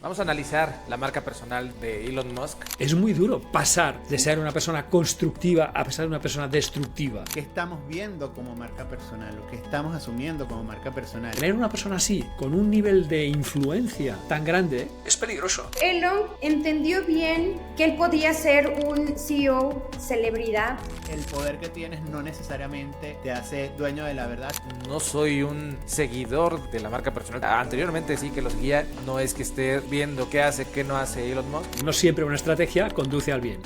Vamos a analizar la marca personal de Elon Musk. Es muy duro pasar de ser una persona constructiva a ser una persona destructiva. ¿Qué estamos viendo como marca personal o qué estamos asumiendo como marca personal? Tener una persona así, con un nivel de influencia tan grande, es peligroso. Elon entendió bien que él podía ser un CEO celebridad. El poder que tienes no necesariamente te hace dueño de la verdad. No soy un seguidor de la marca personal. Anteriormente sí que lo seguía. No es que esté viendo qué hace, qué no hace Elon Musk. No siempre una estrategia conduce al bien.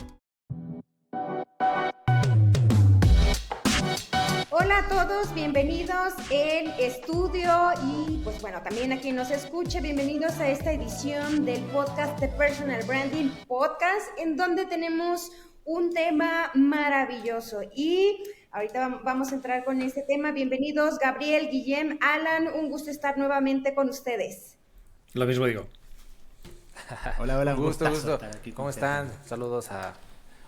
Hola a todos, bienvenidos al estudio y pues bueno, también a quien nos escuche, bienvenidos a esta edición del podcast de Personal Branding Podcast, en donde tenemos un tema maravilloso y ahorita vamos a entrar con este tema. Bienvenidos Gabriel, Guillem, Alan, un gusto estar nuevamente con ustedes. Lo mismo digo. Hola, Un gusto. estar aquí con ¿Cómo ustedes. están?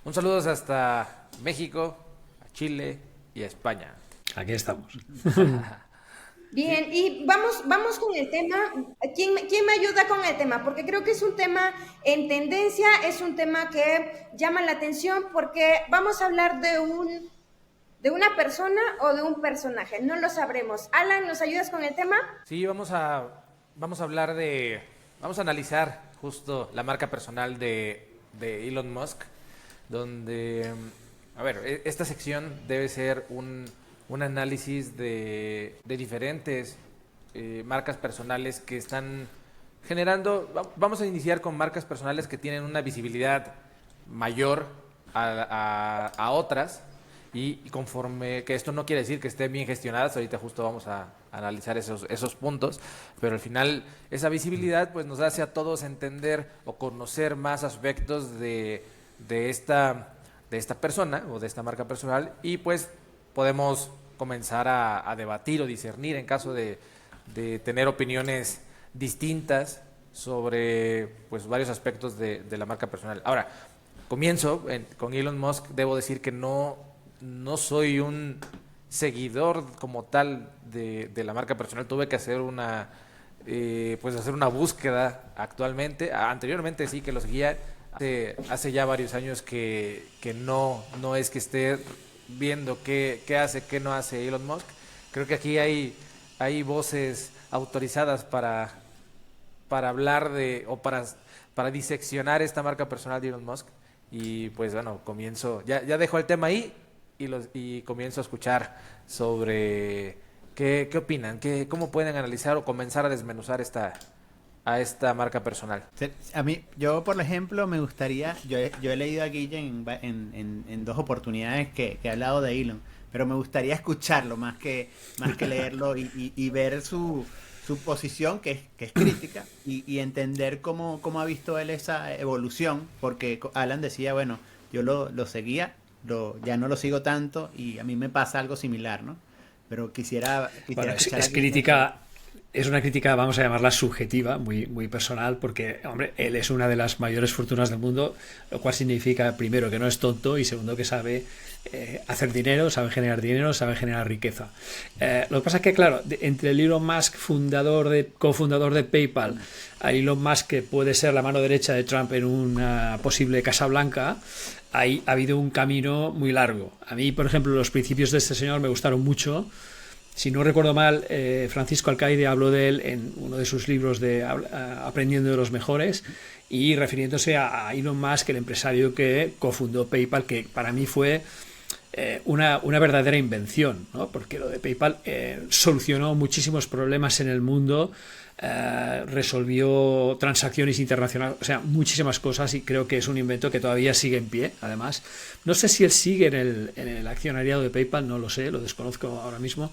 Un saludos hasta México, a Chile y a España. Aquí estamos. Bien, y vamos con el tema. ¿Quién me ayuda con el tema? Porque creo que es un tema en tendencia, es un tema que llama la atención porque vamos a hablar de una persona o de un personaje, no lo sabremos. Alan, ¿nos ayudas con el tema? Sí, vamos a analizar justo la marca personal de Elon Musk, donde, esta sección debe ser un análisis de diferentes marcas personales que están generando. Vamos a iniciar con marcas personales que tienen una visibilidad mayor a otras, y conforme, que esto no quiere decir que estén bien gestionadas, ahorita justo vamos a analizar esos puntos, pero al final esa visibilidad pues nos hace a todos entender o conocer más aspectos de esta persona o de esta marca personal, y pues podemos comenzar a debatir o discernir en caso de tener opiniones distintas sobre pues varios aspectos de la marca personal. Ahora, comienzo con Elon Musk. Debo decir que no soy un seguidor como tal de la marca personal. Tuve que hacer una búsqueda actualmente. Anteriormente sí que lo seguía. Hace ya varios años que no es que esté viendo qué hace, qué no hace Elon Musk. Creo que aquí hay voces autorizadas para hablar para diseccionar esta marca personal de Elon Musk. Y pues bueno, comienzo, ya dejo el tema ahí y comienzo a escuchar sobre qué opinan, cómo pueden analizar o comenzar a desmenuzar a esta marca personal. Yo por ejemplo me gustaría, yo he leído a Guillen en dos oportunidades que he hablado de Elon, pero me gustaría escucharlo más que leerlo y ver su posición que es crítica y entender cómo ha visto él esa evolución, porque Alan decía, bueno, yo lo seguía, ya no lo sigo tanto y a mí me pasa algo similar, ¿no? Pero quisiera Bueno, escuchar es a Guillen. crítica. Es una crítica, vamos a llamarla subjetiva, muy, muy personal, porque, hombre, él es una de las mayores fortunas del mundo, lo cual significa, primero, que no es tonto y segundo, que sabe hacer dinero, sabe generar riqueza. Lo que pasa es que, claro, entre el Elon Musk, cofundador de PayPal, a Elon Musk, que puede ser la mano derecha de Trump en una posible Casa Blanca, ahí ha habido un camino muy largo. A mí, por ejemplo, los principios de este señor me gustaron mucho. Si no recuerdo mal, Francisco Alcaide habló de él en uno de sus libros de Aprendiendo de los Mejores, y refiriéndose a Elon Musk, el empresario que cofundó PayPal, que para mí fue una verdadera invención, ¿no? Porque lo de PayPal solucionó muchísimos problemas en el mundo, resolvió transacciones internacionales, o sea, muchísimas cosas, y creo que es un invento que todavía sigue en pie. Además, no sé si él sigue en el accionariado de PayPal, no lo sé, lo desconozco ahora mismo,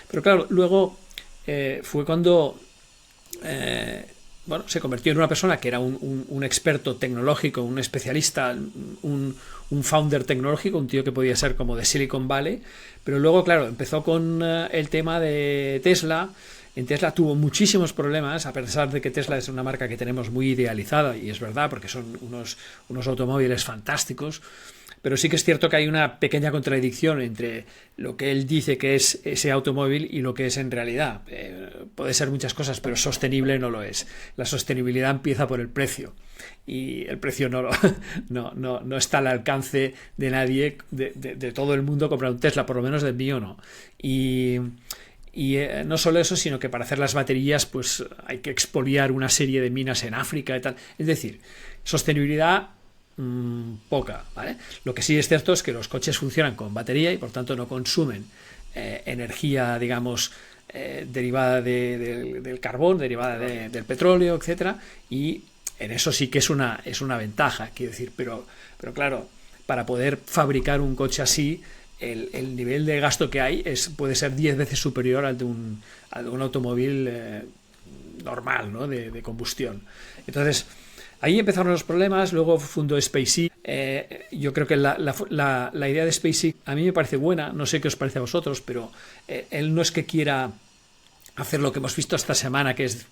pero claro, luego fue cuando se convirtió en una persona que era un experto tecnológico, un especialista, un founder tecnológico, un tío que podía ser como de Silicon Valley, pero luego, claro, empezó con el tema de Tesla. En Tesla tuvo muchísimos problemas, a pesar de que Tesla es una marca que tenemos muy idealizada, y es verdad, porque son unos automóviles fantásticos. pero sí que es cierto que hay una pequeña contradicción entre lo que él dice que es ese automóvil y lo que es en realidad. Puede ser muchas cosas, pero sostenible no lo es. La sostenibilidad empieza por el precio, y el precio no está al alcance de nadie, de todo el mundo comprar un Tesla, por lo menos del mío no. Y no solo eso, sino que para hacer las baterías pues hay que expoliar una serie de minas en África y tal. Es decir, sostenibilidad poca, ¿vale? Lo que sí es cierto es que los coches funcionan con batería y por tanto no consumen energía, digamos, derivada del carbón, derivada del petróleo, etcétera, y en eso sí que es una ventaja, quiero decir, pero claro, para poder fabricar un coche así, el nivel de gasto que hay puede ser 10 veces superior al de un automóvil normal, ¿no? de combustión. Entonces, ahí empezaron los problemas. Luego fundó SpaceX. Yo creo que la idea de SpaceX a mí me parece buena, no sé qué os parece a vosotros, pero él no es que quiera hacer lo que hemos visto esta semana, que es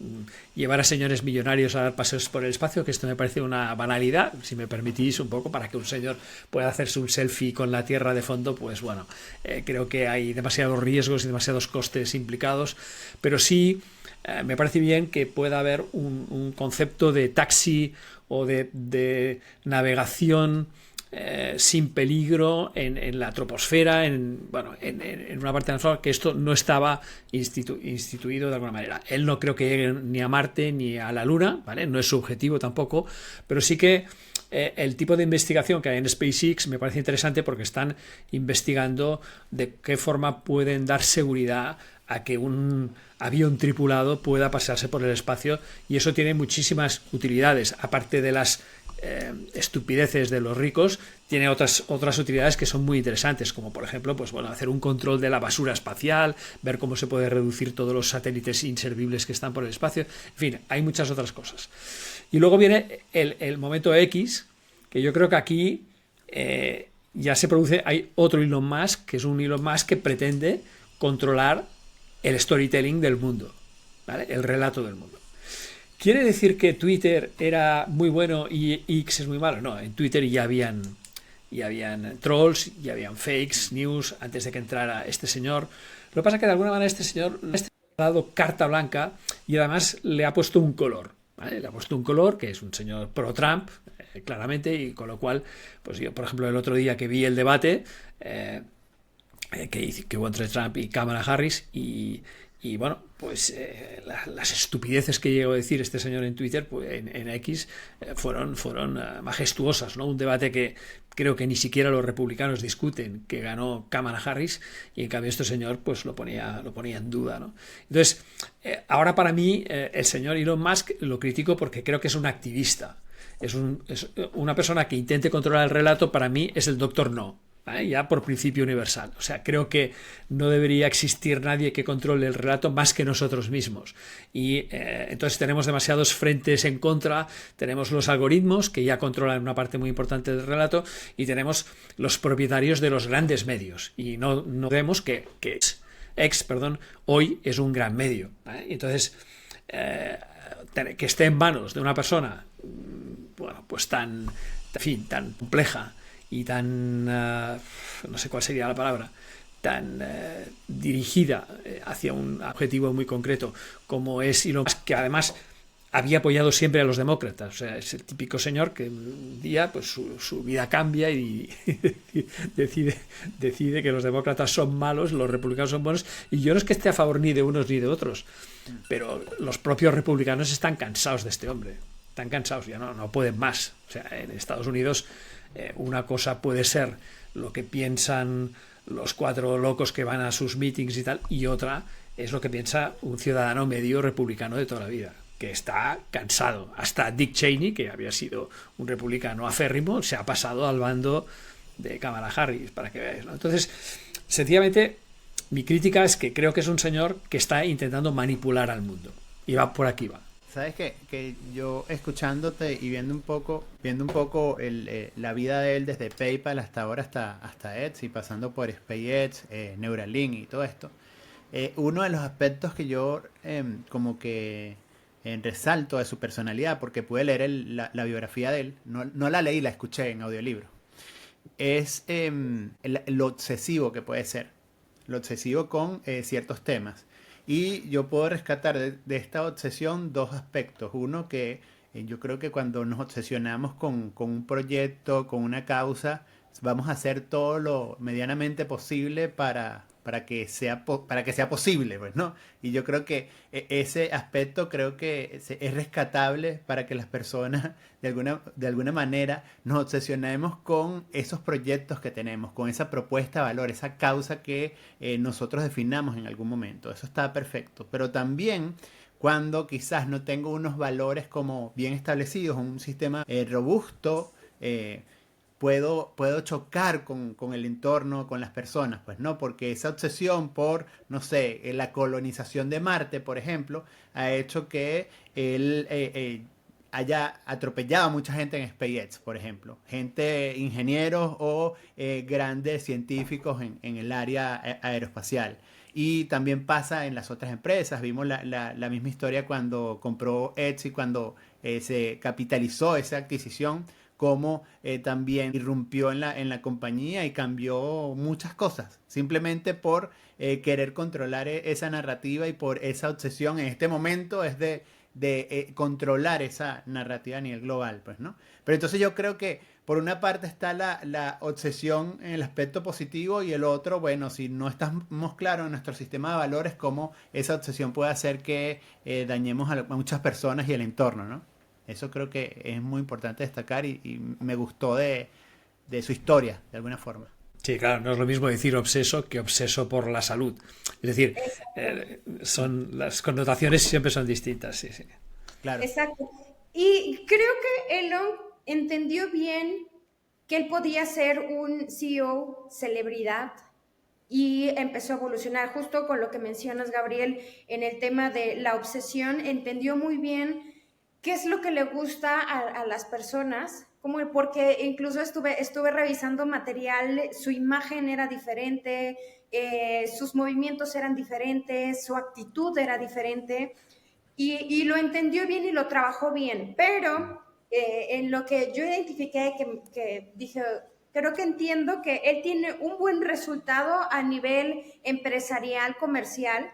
llevar a señores millonarios a dar paseos por el espacio, que esto me parece una banalidad, si me permitís un poco, para que un señor pueda hacerse un selfie con la Tierra de fondo, pues bueno, creo que hay demasiados riesgos y demasiados costes implicados, pero sí me parece bien que pueda haber un concepto de taxi o de navegación sin peligro en la troposfera, en una parte de la zona, que esto no estaba instituido de alguna manera. Él no creo que llegue ni a Marte ni a la Luna, ¿vale? No es su objetivo tampoco, pero sí que el tipo de investigación que hay en SpaceX me parece interesante, porque están investigando de qué forma pueden dar seguridad a que un avión tripulado pueda pasearse por el espacio, y eso tiene muchísimas utilidades, aparte de las estupideces de los ricos. Tiene otras utilidades que son muy interesantes, como por ejemplo, pues bueno, hacer un control de la basura espacial, ver cómo se puede reducir todos los satélites inservibles que están por el espacio, en fin, hay muchas otras cosas. Y luego viene el momento X, que yo creo que aquí ya se produce, hay otro Elon Musk, que es un Elon Musk que pretende controlar el storytelling del mundo, ¿vale? El relato del mundo. ¿Quiere decir que Twitter era muy bueno y X es muy malo? No, en Twitter ya habían trolls, ya habían fakes, news, antes de que entrara este señor. Lo que pasa es que de alguna manera este señor le ha dado carta blanca y además le ha puesto un color, ¿vale? Le ha puesto un color que es un señor pro-Trump, claramente, y con lo cual, pues yo, por ejemplo, el otro día que vi el debate que hubo entre Trump y Kamala Harris, y bueno, pues las estupideces que llegó a decir este señor en Twitter, pues, en X, fueron majestuosas, ¿no? Un debate que creo que ni siquiera los republicanos discuten, que ganó Kamala Harris, y en cambio este señor pues lo ponía en duda, ¿no? Entonces, ahora para mí el señor Elon Musk lo critico porque creo que es un activista. Es una persona que intente controlar el relato. Para mí es el Doctor No, ¿vale? Ya por principio universal. O sea, creo que no debería existir nadie que controle el relato más que nosotros mismos. Y entonces tenemos demasiados frentes en contra. Tenemos los algoritmos, que ya controlan una parte muy importante del relato, y tenemos los propietarios de los grandes medios. Y no vemos que X, hoy es un gran medio, ¿vale? Entonces, que esté en manos de una persona, bueno, pues tan compleja y tan, no sé cuál sería la palabra, tan dirigida hacia un objetivo muy concreto como es Elon Musk, que además había apoyado siempre a los demócratas. O sea, es el típico señor que un día pues su vida cambia y decide que los demócratas son malos, los republicanos son buenos, y yo no es que esté a favor ni de unos ni de otros, pero los propios republicanos están cansados de este hombre, están cansados, ya no pueden más. O sea, en Estados Unidos una cosa puede ser lo que piensan los 4 locos que van a sus meetings y tal, y otra es lo que piensa un ciudadano medio republicano de toda la vida, que está cansado. Hasta Dick Cheney, que había sido un republicano aférrimo, se ha pasado al bando de Kamala Harris, para que veáis, ¿no? Entonces, sencillamente, mi crítica es que creo que es un señor que está intentando manipular al mundo, y va por aquí, va. Sabes que yo, escuchándote y viendo un poco la vida de él desde PayPal hasta ahora, hasta X, y pasando por SpaceX, Neuralink y todo esto, uno de los aspectos que yo como que resalto de su personalidad, porque pude leer la biografía de él, no la leí, la escuché en audiolibro, es lo obsesivo que puede ser, lo obsesivo con ciertos temas. Y yo puedo rescatar de esta obsesión dos aspectos. Uno, que yo creo que cuando nos obsesionamos con un proyecto, con una causa, vamos a hacer todo lo medianamente posible para que sea posible, pues, ¿no? Y yo creo que ese aspecto creo que es rescatable para que las personas de alguna manera nos obsesionemos con esos proyectos que tenemos, con esa propuesta de valor, esa causa que nosotros definamos en algún momento. Eso está perfecto. Pero también cuando quizás no tengo unos valores como bien establecidos, un sistema robusto, puedo chocar con el entorno, con las personas, pues no, porque esa obsesión por, no sé, la colonización de Marte, por ejemplo, ha hecho que él haya atropellado a mucha gente en SpaceX, por ejemplo, ingenieros o grandes científicos en el área aeroespacial. Y también pasa en las otras empresas. Vimos la misma historia cuando compró Etsy, cuando se capitalizó esa adquisición, cómo también irrumpió en la compañía y cambió muchas cosas, simplemente por querer controlar esa narrativa y por esa obsesión en este momento es de controlar esa narrativa a nivel global, pues, ¿no? Pero entonces yo creo que por una parte está la obsesión en el aspecto positivo y el otro, bueno, si no estamos claros en nuestro sistema de valores, cómo esa obsesión puede hacer que dañemos a muchas personas y el entorno, ¿no? Eso creo que es muy importante destacar y me gustó de su historia, de alguna forma. Sí, claro, no es lo mismo decir obseso que obseso por la salud. Es decir, las connotaciones siempre son distintas, sí, sí. Claro. Exacto. Y creo que Elon entendió bien que él podía ser un CEO celebridad y empezó a evolucionar justo con lo que mencionas, Gabriel, en el tema de la obsesión. Entendió muy bien qué es lo que le gusta a las personas, porque incluso estuve revisando material, su imagen era diferente, sus movimientos eran diferentes, su actitud era diferente, y lo entendió bien y lo trabajó bien, pero en lo que yo identifiqué, que dije, creo que entiendo que él tiene un buen resultado a nivel empresarial, comercial,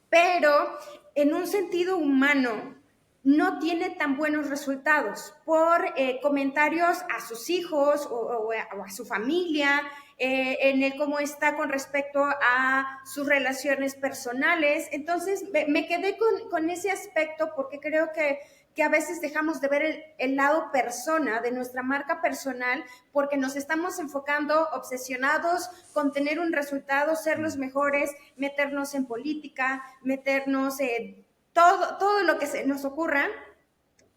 pero en un sentido humano, no tiene tan buenos resultados por comentarios a sus hijos o a su familia, en el cómo está con respecto a sus relaciones personales. Entonces me quedé con ese aspecto porque creo que a veces dejamos de ver el lado persona de nuestra marca personal porque nos estamos enfocando, obsesionados con tener un resultado, ser los mejores, meternos en política, meternos en todo lo que se nos ocurra,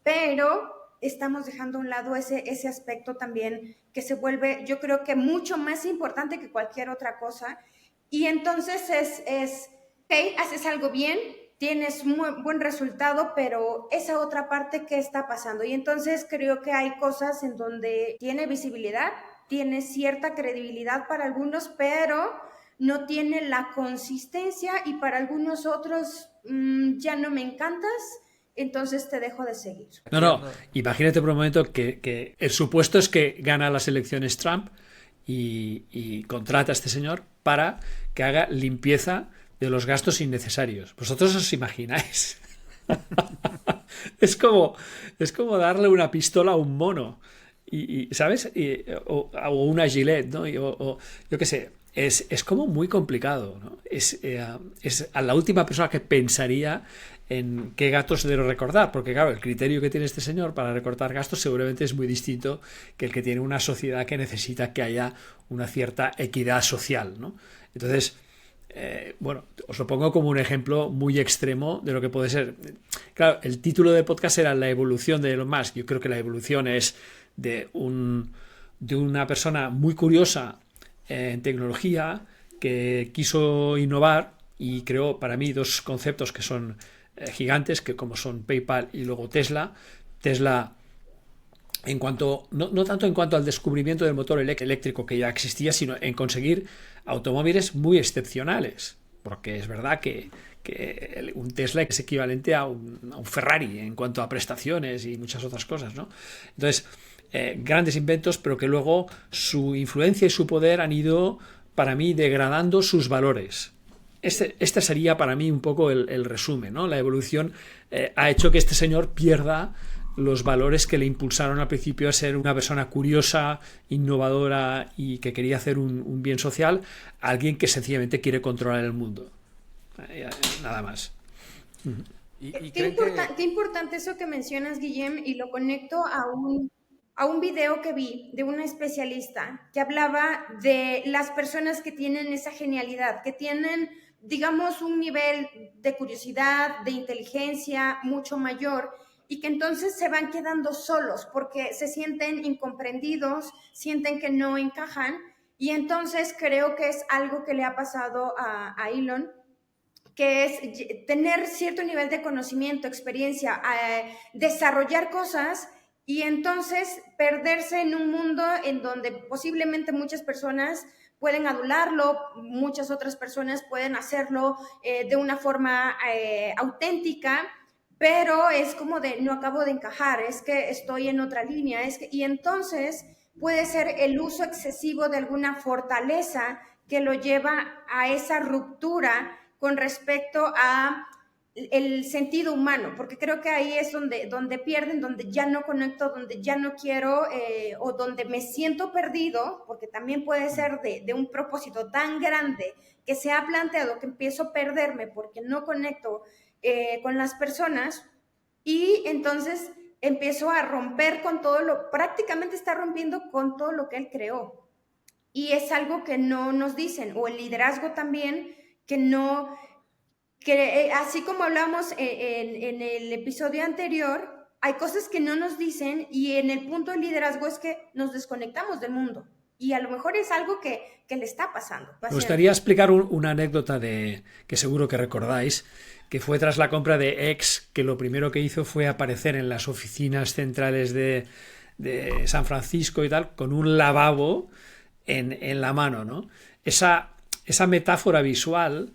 pero estamos dejando a un lado ese aspecto también que se vuelve, yo creo que mucho más importante que cualquier otra cosa. Y entonces ok, haces algo bien, tienes muy buen resultado, pero esa otra parte, ¿qué está pasando? Y entonces creo que hay cosas en donde tiene visibilidad, tiene cierta credibilidad para algunos, pero no tiene la consistencia y para algunos otros ya no me encantas, entonces te dejo de seguir. No, imagínate por un momento que el supuesto es que gana las elecciones Trump y contrata a este señor para que haga limpieza de los gastos innecesarios. ¿Vosotros os imagináis? Es como darle una pistola a un mono, ¿sabes? O una Gillette, ¿no? O yo qué sé. Es como muy complicado, ¿no? Es a la última persona que pensaría en qué gastos debo recordar, porque claro, el criterio que tiene este señor para recortar gastos seguramente es muy distinto que el que tiene una sociedad que necesita que haya una cierta equidad social, ¿no? Entonces, bueno, os lo pongo como un ejemplo muy extremo de lo que puede ser. Claro, el título del podcast era La evolución de Elon Musk. Yo creo que la evolución es de una persona muy curiosa en tecnología que quiso innovar y creó para mí dos conceptos que son gigantes, que como son PayPal y luego Tesla en cuanto no tanto en cuanto al descubrimiento del motor eléctrico que ya existía, sino en conseguir automóviles muy excepcionales, porque es verdad que un Tesla es equivalente a un Ferrari en cuanto a prestaciones y muchas otras cosas, ¿no? Entonces, grandes inventos, pero que luego su influencia y su poder han ido, para mí, degradando sus valores. Este sería para mí un poco el resumen, ¿no? La evolución ha hecho que este señor pierda los valores que le impulsaron al principio a ser una persona curiosa, innovadora y que quería hacer un bien social, a alguien que sencillamente quiere controlar el mundo. Nada más. Qué importante eso que mencionas, Guillem, y lo conecto a un video que vi de una especialista que hablaba de las personas que tienen esa genialidad, que tienen, digamos, un nivel de curiosidad, de inteligencia mucho mayor, y que entonces se van quedando solos porque se sienten incomprendidos, sienten que no encajan, y entonces creo que es algo que le ha pasado a Elon, que es tener cierto nivel de conocimiento, experiencia, desarrollar cosas y entonces perderse en un mundo en donde posiblemente muchas personas pueden adularlo, muchas otras personas pueden hacerlo de una forma auténtica, pero es como de no acabo de encajar, es que estoy en otra línea, y entonces puede ser el uso excesivo de alguna fortaleza que lo lleva a esa ruptura con respecto a el sentido humano, porque creo que ahí es donde pierden, donde ya no conecto, donde ya no quiero, o donde me siento perdido, porque también puede ser de un propósito tan grande que se ha planteado que empiezo a perderme porque no conecto con las personas, y entonces empiezo a romper con prácticamente está rompiendo con todo lo que él creó. Y es algo que no nos dicen, o el liderazgo también, que así como hablamos en el episodio anterior, hay cosas que no nos dicen, y en el punto del liderazgo es que nos desconectamos del mundo. Y a lo mejor es algo que le está pasando. Me gustaría explicar una anécdota que seguro que recordáis, que fue tras la compra de X, que lo primero que hizo fue aparecer en las oficinas centrales de San Francisco y tal, con un lavabo en la mano, ¿no? Esa metáfora visual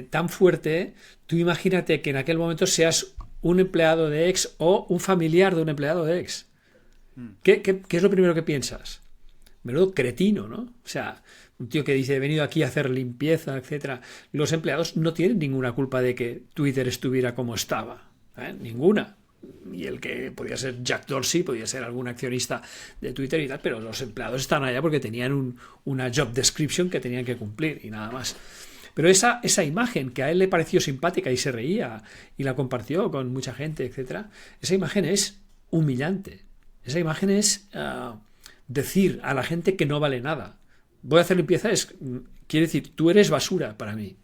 tan fuerte, tú imagínate que en aquel momento seas un empleado de X o un familiar de un empleado de X. ¿Qué es lo primero que piensas? Menudo cretino, ¿no? O sea, un tío que dice, he venido aquí a hacer limpieza, etcétera. Los empleados no tienen ninguna culpa de que Twitter estuviera como estaba, ninguna. Y el que podía ser Jack Dorsey, podía ser algún accionista de Twitter y tal, pero los empleados están allá porque tenían una job description que tenían que cumplir y nada más. Pero esa imagen que a él le pareció simpática y se reía y la compartió con mucha gente, etcétera, esa imagen es humillante. Esa imagen es decir a la gente que no vale nada. Voy a hacer limpieza, quiere decir, tú eres basura para mí.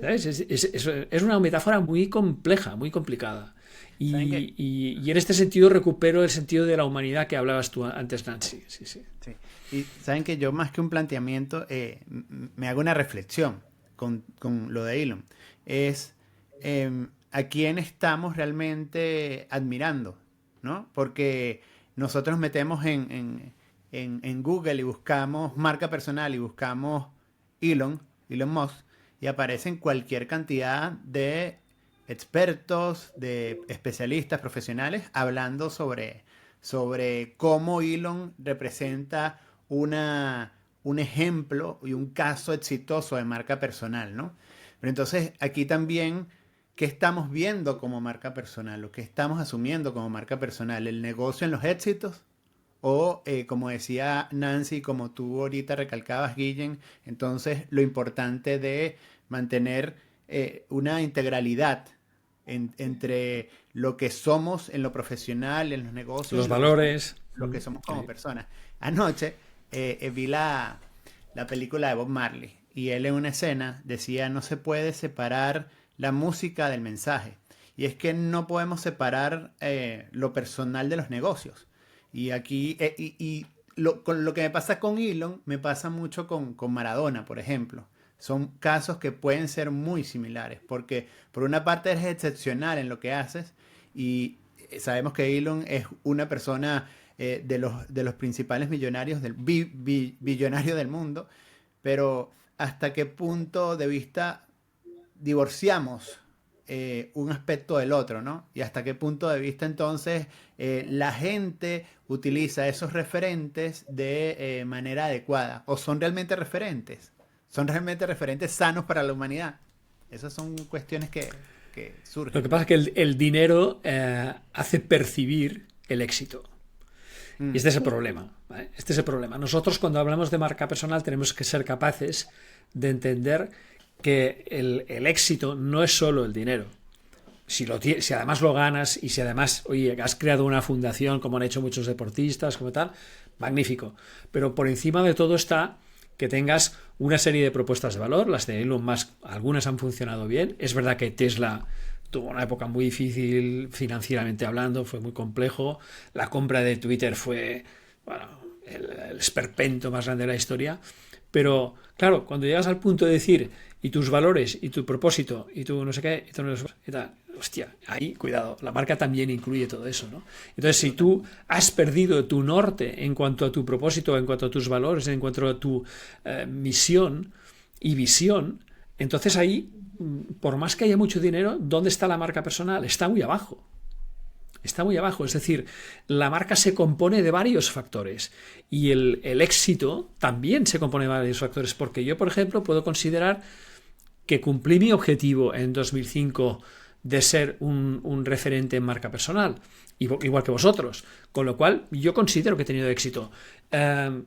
¿Sabes? Es una metáfora muy compleja, muy complicada. Y en este sentido recupero el sentido de la humanidad que hablabas tú antes, Nancy. Sí. Y saben que yo, más que un planteamiento, me hago una reflexión con lo de Elon. Es a quién estamos realmente admirando, ¿no? Porque nosotros metemos en Google y buscamos marca personal y buscamos Elon Musk, y aparecen cualquier cantidad de expertos, de especialistas, profesionales, hablando sobre cómo Elon representa un ejemplo y un caso exitoso de marca personal, ¿no? Pero entonces aquí también, ¿qué estamos viendo como marca personal? ¿O qué estamos asumiendo como marca personal? ¿El negocio en los éxitos? O, como decía Nancy, como tú ahorita recalcabas, Guillem, entonces lo importante de mantener una integralidad entre lo que somos en lo profesional, en los negocios, los valores, lo que somos como personas. Anoche vi la película de Bob Marley, y él en una escena decía, no se puede separar la música del mensaje. Y es que no podemos separar lo personal de los negocios. Y aquí, con lo que me pasa con Elon, me pasa mucho con Maradona, por ejemplo. Son casos que pueden ser muy similares, porque por una parte eres excepcional en lo que haces, y sabemos que Elon es una persona de los principales millonarios, billonarios del mundo, pero hasta qué punto de vista divorciamos un aspecto del otro, ¿no? Y hasta qué punto de vista entonces la gente utiliza esos referentes de manera adecuada, o son realmente referentes sanos para la humanidad. Esas son cuestiones que surgen. Lo que pasa es que el dinero hace percibir el éxito. Y este es el problema, ¿vale? Este es el problema. Nosotros, cuando hablamos de marca personal, tenemos que ser capaces de entender que el éxito no es solo el dinero. Si además lo ganas y si además, oye, has creado una fundación como han hecho muchos deportistas, como tal, magnífico. Pero por encima de todo está que tengas una serie de propuestas de valor. Las de Elon Musk, algunas han funcionado bien. Es verdad que Tesla tuvo una época muy difícil financieramente hablando, fue muy complejo. La compra de Twitter fue, bueno, el esperpento más grande de la historia. Pero, claro, cuando llegas al punto de decir, y tus valores, y tu propósito, y tu no sé qué, y tu no sé qué, y tal, hostia, ahí, cuidado, la marca también incluye todo eso, ¿no? Entonces, si tú has perdido tu norte en cuanto a tu propósito, en cuanto a tus valores, en cuanto a tu misión y visión, entonces ahí, por más que haya mucho dinero, ¿dónde está la marca personal? Está muy abajo. Está muy abajo, es decir, la marca se compone de varios factores y el éxito también se compone de varios factores, porque yo, por ejemplo, puedo considerar que cumplí mi objetivo en 2005 de ser un referente en marca personal, igual que vosotros, con lo cual yo considero que he tenido éxito.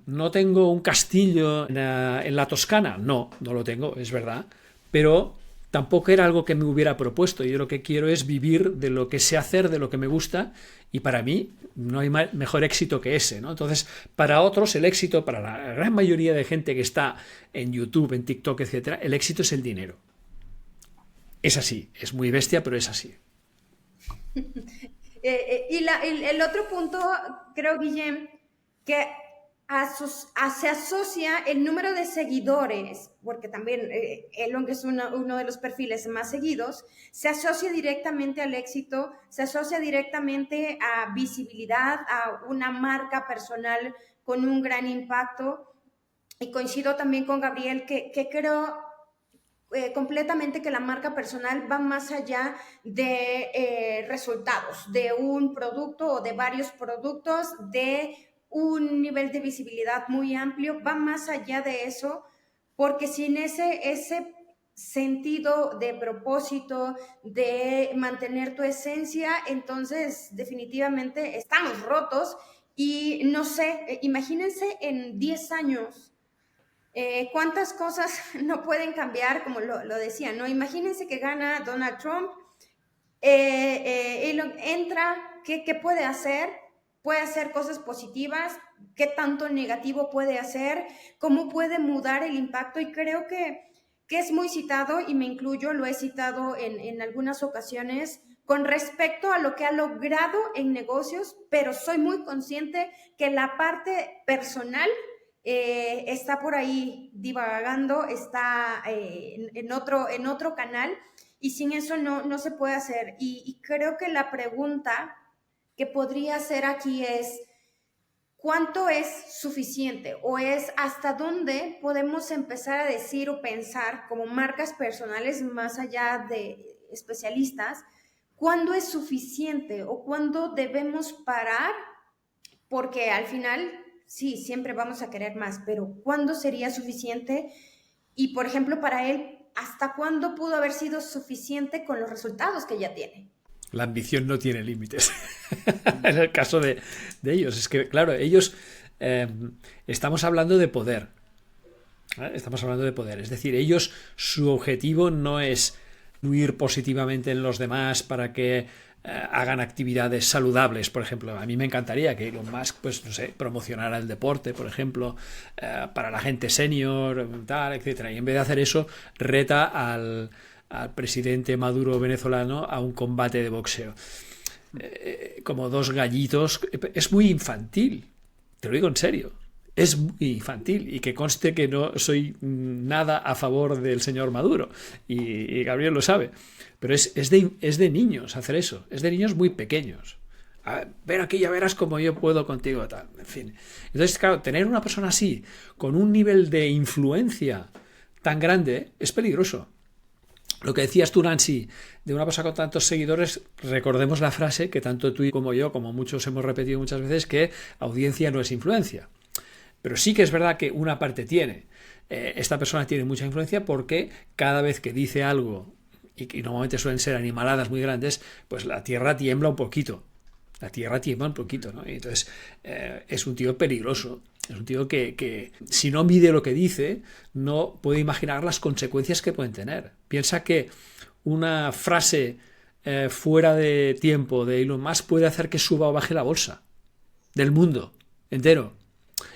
¿No tengo un castillo en la Toscana? No lo tengo, es verdad, pero tampoco era algo que me hubiera propuesto. Yo lo que quiero es vivir de lo que sé hacer, de lo que me gusta, y para mí no hay mejor éxito que ese, ¿no? Entonces, para otros el éxito, para la gran mayoría de gente que está en YouTube, en TikTok, etcétera, el éxito es el dinero. Es así, es muy bestia, pero es así. El otro punto, creo, Guillem, que se asocia el número de seguidores, porque también Elon, que es uno de los perfiles más seguidos, se asocia directamente al éxito, se asocia directamente a visibilidad, a una marca personal con un gran impacto. Y coincido también con Gabriel que creo completamente que la marca personal va más allá de resultados, de un producto o de varios productos, de un nivel de visibilidad muy amplio, va más allá de eso, porque sin ese sentido de propósito, de mantener tu esencia, entonces definitivamente estamos rotos. Y no sé, imagínense en 10 años cuántas cosas no pueden cambiar, como lo decía, ¿no? Imagínense que gana Donald Trump, Elon entra, ¿qué puede hacer? Puede hacer cosas positivas, qué tanto negativo puede hacer, cómo puede mudar el impacto, y creo que es muy citado, y me incluyo, lo he citado en algunas ocasiones, con respecto a lo que ha logrado en negocios, pero soy muy consciente que la parte personal está por ahí divagando, está en otro canal, y sin eso no se puede hacer. Y creo que la pregunta que podría hacer aquí es, ¿cuánto es suficiente? O es hasta dónde podemos empezar a decir o pensar como marcas personales, más allá de especialistas, ¿cuándo es suficiente o cuándo debemos parar? Porque al final, sí, siempre vamos a querer más, pero ¿cuándo sería suficiente? Y, por ejemplo, para él, ¿hasta cuándo pudo haber sido suficiente con los resultados que ya tiene? La ambición no tiene límites. En el caso de ellos. Es que, claro, ellos estamos hablando de poder. Estamos hablando de poder. Es decir, ellos, su objetivo no es influir positivamente en los demás para que hagan actividades saludables, por ejemplo. A mí me encantaría que Elon Musk, pues, no sé, promocionara el deporte, por ejemplo, para la gente senior, tal, etcétera. Y en vez de hacer eso, reta al presidente Maduro venezolano a un combate de boxeo. Como dos gallitos. Es muy infantil, te lo digo en serio, es muy infantil, y que conste que no soy nada a favor del señor Maduro, y Gabriel lo sabe, pero es de niños hacer eso, es de niños muy pequeños. Ven aquí, ya verás cómo yo puedo contigo, tal, en fin. Entonces, claro, tener una persona así, con un nivel de influencia tan grande es peligroso. Lo que decías tú, Nancy, de una persona con tantos seguidores, recordemos la frase que tanto tú como yo, como muchos hemos repetido muchas veces, que audiencia no es influencia. Pero sí que es verdad que una parte tiene. Esta persona tiene mucha influencia porque cada vez que dice algo, y normalmente suelen ser animaladas muy grandes, pues la tierra tiembla un poquito. La tierra tiembla un poquito, ¿no? Y entonces es un tío peligroso. Es un tío que si no mide lo que dice, no puede imaginar las consecuencias que pueden tener. Piensa que una frase fuera de tiempo de Elon Musk puede hacer que suba o baje la bolsa del mundo entero.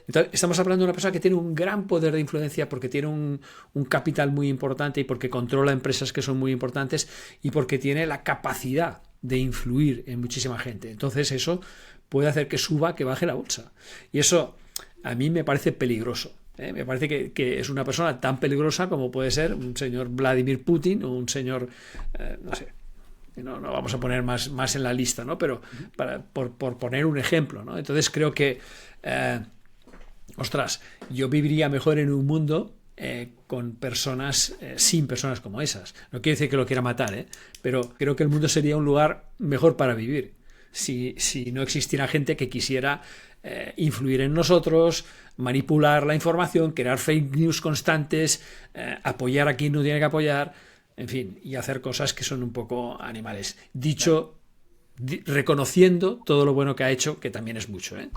Entonces, estamos hablando de una persona que tiene un gran poder de influencia porque tiene un capital muy importante y porque controla empresas que son muy importantes y porque tiene la capacidad de influir en muchísima gente. Entonces eso puede hacer que suba, que baje la bolsa. Y eso a mí me parece peligroso. Me parece que es una persona tan peligrosa como puede ser un señor Vladimir Putin o un señor, no sé, no vamos a poner más en la lista, ¿no? Pero por poner un ejemplo, ¿no? Entonces creo que yo viviría mejor en un mundo con personas, sin personas como esas. No quiere decir que lo quiera matar, pero creo que el mundo sería un lugar mejor para vivir si no existiera gente que quisiera influir en nosotros, manipular la información, crear fake news constantes, apoyar a quien no tiene que apoyar, en fin, y hacer cosas que son un poco animales. Dicho, reconociendo todo lo bueno que ha hecho, que también es mucho, ¿eh?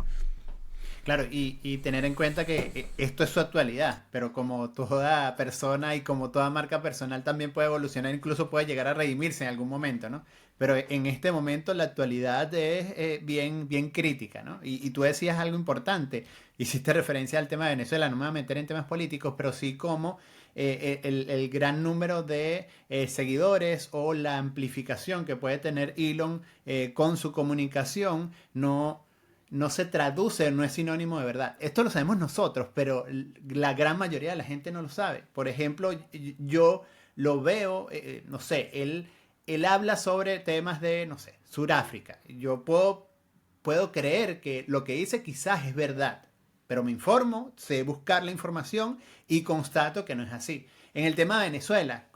Claro, y tener en cuenta que esto es su actualidad, pero como toda persona y como toda marca personal también puede evolucionar, incluso puede llegar a redimirse en algún momento, ¿no? Pero en este momento la actualidad es bien crítica, ¿no? Y tú decías algo importante, hiciste referencia al tema de Venezuela, no me voy a meter en temas políticos, pero sí como el gran número de seguidores o la amplificación que puede tener Elon con su comunicación no se traduce, no es sinónimo de verdad. Esto lo sabemos nosotros, pero la gran mayoría de la gente no lo sabe. Por ejemplo, yo lo veo, no sé, él habla sobre temas de, no sé, Sudáfrica. Yo puedo creer que lo que dice quizás es verdad, pero me informo, sé buscar la información y constato que no es así. En el tema de Venezuela,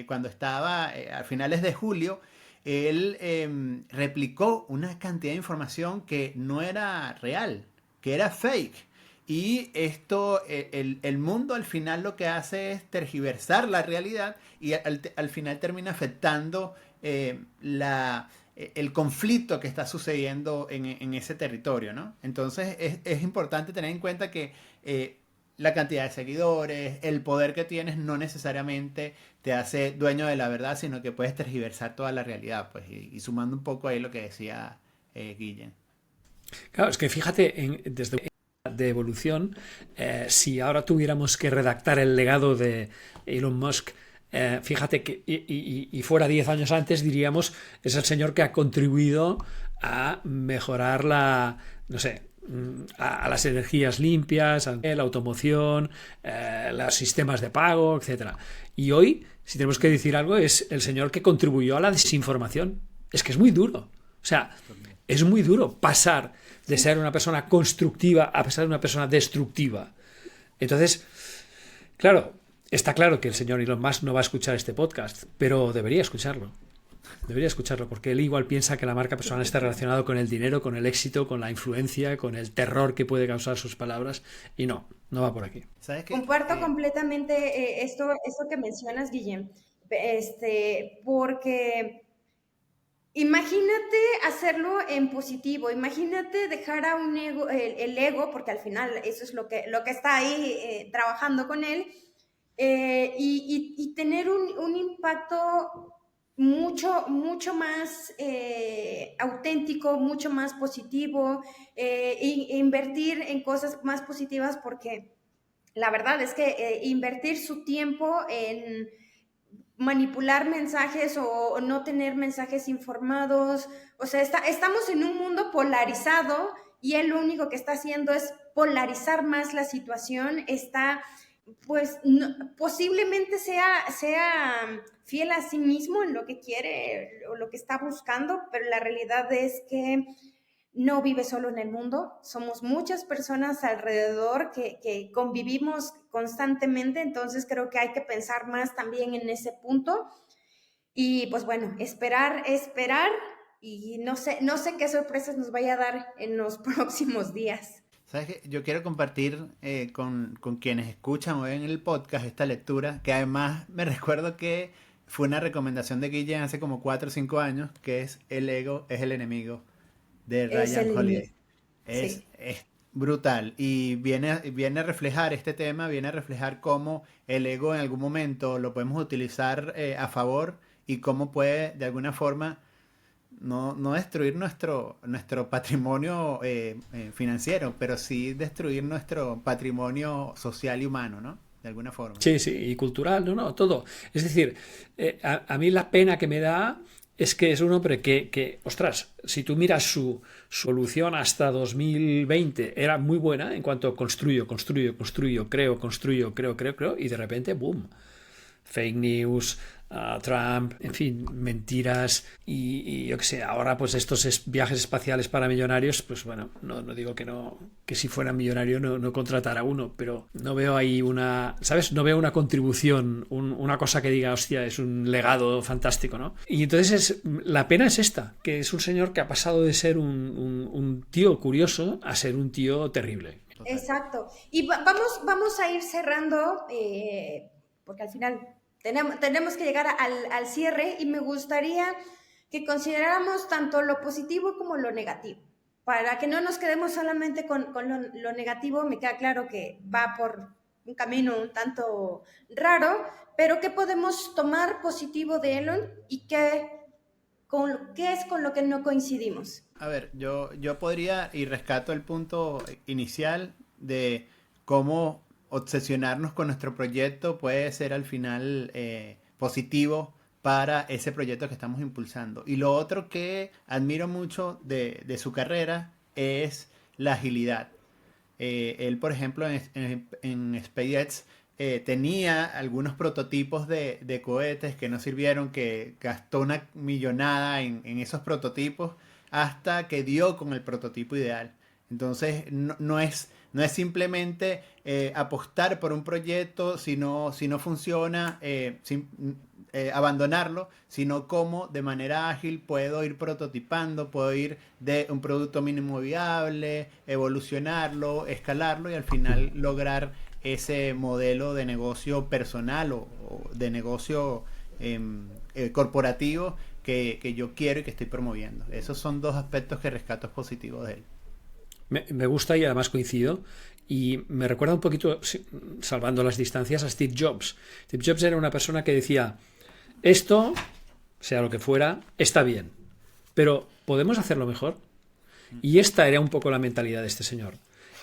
cuando estaba a finales de julio, él replicó una cantidad de información que no era real, que era fake. Y esto, el mundo al final lo que hace es tergiversar la realidad y al final termina afectando el conflicto que está sucediendo en ese territorio, ¿no? Entonces es importante tener en cuenta que la cantidad de seguidores, el poder que tienes no necesariamente te hace dueño de la verdad, sino que puedes tergiversar toda la realidad, pues, y sumando un poco ahí lo que decía Guillem. Claro, es que fíjate, desde de evolución, si ahora tuviéramos que redactar el legado de Elon Musk, fíjate que y fuera 10 años antes diríamos es el señor que ha contribuido a mejorar no sé, a las energías limpias, a la automoción, los sistemas de pago, etcétera. Y hoy, si tenemos que decir algo, es el señor que contribuyó a la desinformación. Es que es muy duro. O sea, es muy duro pasar de ser una persona constructiva a pasar de una persona destructiva. Entonces, claro, está claro que el señor Elon Musk no va a escuchar este podcast, pero debería escucharlo. Debería escucharlo, porque él igual piensa que la marca personal está relacionado con el dinero, con el éxito, con la influencia, con el terror que puede causar sus palabras, y no va por aquí. ¿Sabes qué? Comparto completamente esto que mencionas, Guillem, porque imagínate hacerlo en positivo, imagínate dejar a un ego, el ego, porque al final eso es lo que está ahí trabajando con él, y tener un impacto mucho más auténtico, mucho más positivo, invertir en cosas más positivas, porque la verdad es que invertir su tiempo en manipular mensajes o no tener mensajes informados, o sea, estamos en un mundo polarizado y él lo único que está haciendo es polarizar más la situación, pues posiblemente sea fiel a sí mismo en lo que quiere o lo que está buscando, pero la realidad es que no vive solo en el mundo, somos muchas personas alrededor que convivimos constantemente, entonces creo que hay que pensar más también en ese punto. Y pues bueno, esperar y no sé qué sorpresas nos vaya a dar en los próximos días. ¿Sabes qué? Yo quiero compartir con quienes escuchan o ven el podcast esta lectura, que además me recuerdo que fue una recomendación de Guillen hace como 4 o 5 años, que es El ego es el enemigo, de Es Ryan el Holiday. sí. Es brutal y viene a reflejar este tema, viene a reflejar cómo el ego en algún momento lo podemos utilizar a favor y cómo puede de alguna forma no destruir nuestro patrimonio financiero, pero sí destruir nuestro patrimonio social y humano, ¿no? De alguna forma. Sí, sí, y cultural, no, no, todo. Es decir, a mí la pena que me da es que es un hombre ostras, si tú miras su evolución hasta 2020, era muy buena en cuanto a construyo, creo, y de repente, boom, fake news, Trump, en fin, mentiras y yo qué sé, ahora pues estos viajes espaciales para millonarios, pues bueno, no digo que si fuera millonario no contratara uno, pero no veo ahí ¿sabes? No veo una contribución, una cosa que diga, hostia, es un legado fantástico, ¿no? Y entonces la pena es esta, que es un señor que ha pasado de ser un tío curioso a ser un tío terrible. Total. Exacto. Y vamos a ir cerrando, porque al final tenemos que llegar al cierre y me gustaría que consideráramos tanto lo positivo como lo negativo. Para que no nos quedemos solamente con lo negativo, me queda claro que va por un camino un tanto raro, pero ¿qué podemos tomar positivo de Elon y qué es con lo que no coincidimos? A ver, yo podría y rescato el punto inicial de cómo obsesionarnos con nuestro proyecto puede ser al final positivo para ese proyecto que estamos impulsando. Y lo otro que admiro mucho de su carrera es la agilidad. Él, por ejemplo, en SpaceX tenía algunos prototipos de cohetes que no sirvieron, que gastó una millonada en esos prototipos hasta que dio con el prototipo ideal. Entonces, no es simplemente apostar por un proyecto si no funciona, abandonarlo, sino cómo de manera ágil puedo ir prototipando, puedo ir de un producto mínimo viable, evolucionarlo, escalarlo y al final lograr ese modelo de negocio personal o de negocio corporativo que yo quiero y que estoy promoviendo. Esos son dos aspectos que rescato positivos de él. Me gusta y además coincido. Y me recuerda un poquito, salvando las distancias, a Steve Jobs. Steve Jobs era una persona que decía, esto, sea lo que fuera, está bien, pero ¿podemos hacerlo mejor? Y esta era un poco la mentalidad de este señor.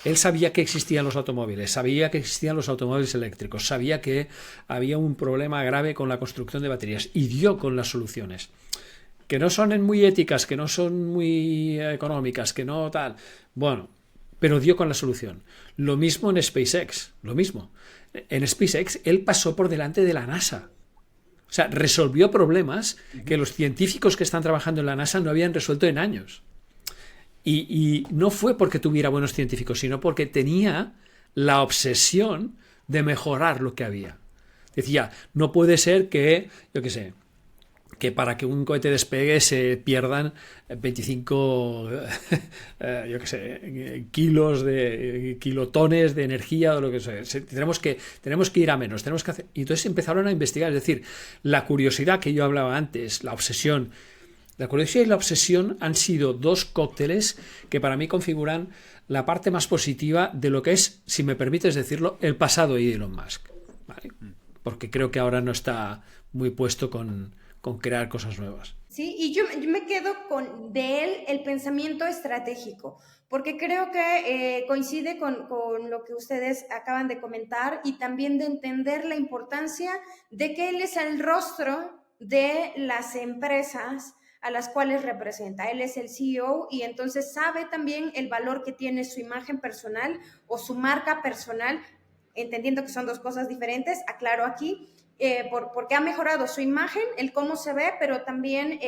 Él sabía que existían los automóviles, sabía que existían los automóviles eléctricos, sabía que había un problema grave con la construcción de baterías y dio con las soluciones. Que no son muy éticas, que no son muy económicas, que no tal. Bueno, pero dio con la solución. Lo mismo en SpaceX, lo mismo. En SpaceX él pasó por delante de la NASA. O sea, resolvió problemas que los científicos que están trabajando en la NASA no habían resuelto en años. Y no fue porque tuviera buenos científicos, sino porque tenía la obsesión de mejorar lo que había. Decía, no puede ser que, yo qué sé, que para que un cohete despegue se pierdan 25 yo qué sé, kilotones de energía o lo que sea. Tenemos que ir a menos, tenemos que hacer. Y entonces empezaron a investigar, es decir, la curiosidad que yo hablaba antes, la obsesión. La curiosidad y la obsesión han sido dos cócteles que para mí configuran la parte más positiva de lo que es, si me permites decirlo, el pasado de Elon Musk. ¿Vale? Porque creo que ahora no está muy puesto con crear cosas nuevas. Sí, y yo me quedo de él el pensamiento estratégico, porque creo que coincide con lo que ustedes acaban de comentar y también de entender la importancia de que él es el rostro de las empresas a las cuales representa. Él es el CEO y entonces sabe también el valor que tiene su imagen personal o su marca personal, entendiendo que son dos cosas diferentes, aclaro aquí, porque ha mejorado su imagen, el cómo se ve, pero también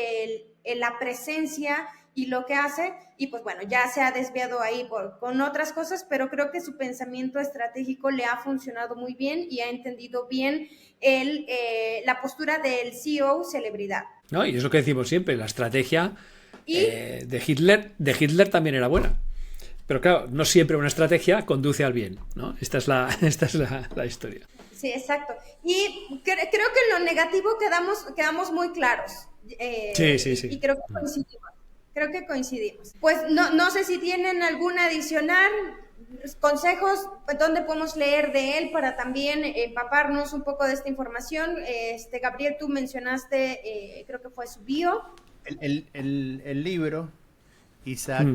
la presencia y lo que hace, y pues bueno, ya se ha desviado ahí con otras cosas, pero creo que su pensamiento estratégico le ha funcionado muy bien y ha entendido bien la postura del CEO celebridad. No, y es lo que decimos siempre, la estrategia Y de Hitler también era buena. Pero claro, no siempre una estrategia conduce al bien, ¿no? Esta es la historia. sí, exacto. Y creo que en lo negativo quedamos muy claros. Sí. Y creo que coincidimos. Pues no sé si tienen alguna adicional, consejos, ¿dónde podemos leer de él para también empaparnos un poco de esta información? Gabriel, tú mencionaste, creo que fue su bio. El libro, Isaac...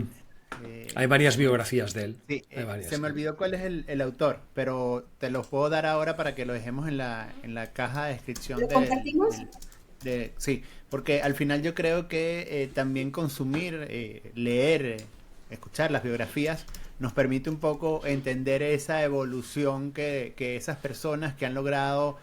Hay varias biografías de él. Sí, Hay varias. se me olvidó cuál es el autor, pero te los puedo dar ahora para que lo dejemos en la caja de descripción. ¿Lo compartimos? Sí, porque al final yo creo que también consumir, leer, escuchar las biografías nos permite un poco entender esa evolución que esas personas que han logrado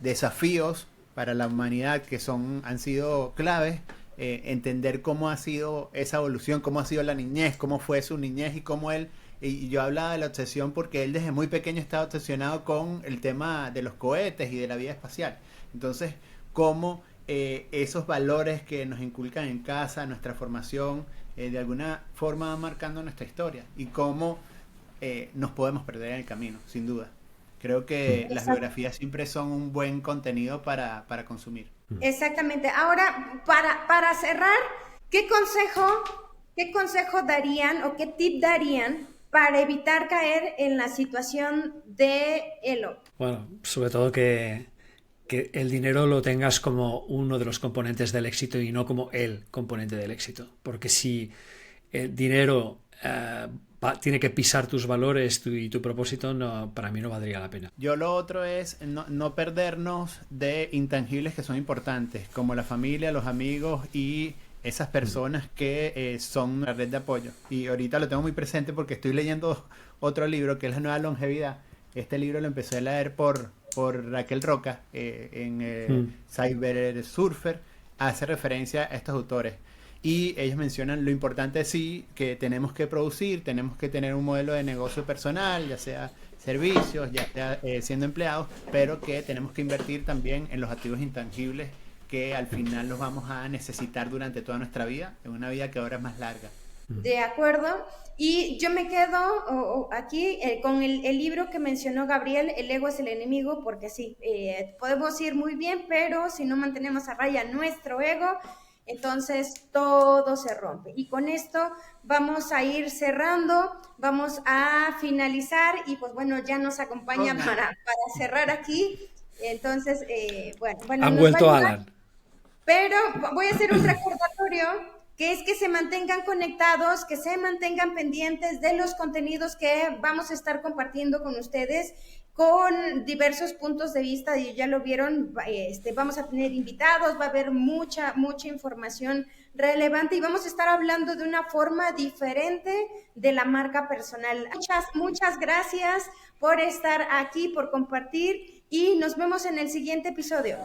desafíos para la humanidad que han sido claves, entender cómo ha sido esa evolución, cómo ha sido la niñez, cómo fue su niñez y cómo él, y yo hablaba de la obsesión porque él desde muy pequeño estaba obsesionado con el tema de los cohetes y de la vida espacial. Entonces, cómo esos valores que nos inculcan en casa, nuestra formación, de alguna forma van marcando nuestra historia y cómo nos podemos perder en el camino, sin duda. Creo que las biografías siempre son un buen contenido para consumir. Exactamente. Ahora, para cerrar, ¿qué consejo darían o qué tip darían para evitar caer en la situación de Elon? Bueno, sobre todo que el dinero lo tengas como uno de los componentes del éxito y no como el componente del éxito. Porque si el dinero tiene que pisar tus valores y tu propósito, para mí no valdría la pena. Yo lo otro es no perdernos de intangibles que son importantes, como la familia, los amigos y esas personas que son una red de apoyo. Y ahorita lo tengo muy presente porque estoy leyendo otro libro que es La Nueva Longevidad. Este libro lo empecé a leer por Raquel Roca en Cyber Surfer. Hace referencia a estos autores. Y ellos mencionan lo importante sí, que tenemos que producir, tenemos que tener un modelo de negocio personal, ya sea servicios, ya sea siendo empleados, pero que tenemos que invertir también en los activos intangibles que al final los vamos a necesitar durante toda nuestra vida, en una vida que ahora es más larga. De acuerdo. Y yo me quedo aquí con el libro que mencionó Gabriel, El ego es el enemigo, porque sí, podemos ir muy bien, pero si no mantenemos a raya nuestro ego, entonces todo se rompe. Y con esto vamos a ir cerrando, vamos a finalizar y pues bueno, ya nos acompaña para cerrar aquí. Entonces, bueno. Han vuelto Alan. Pero voy a hacer un recordatorio que es que se mantengan conectados, que se mantengan pendientes de los contenidos que vamos a estar compartiendo con ustedes con diversos puntos de vista, y ya lo vieron, vamos a tener invitados, va a haber mucha información relevante y vamos a estar hablando de una forma diferente de la marca personal. Muchas gracias por estar aquí, por compartir y nos vemos en el siguiente episodio.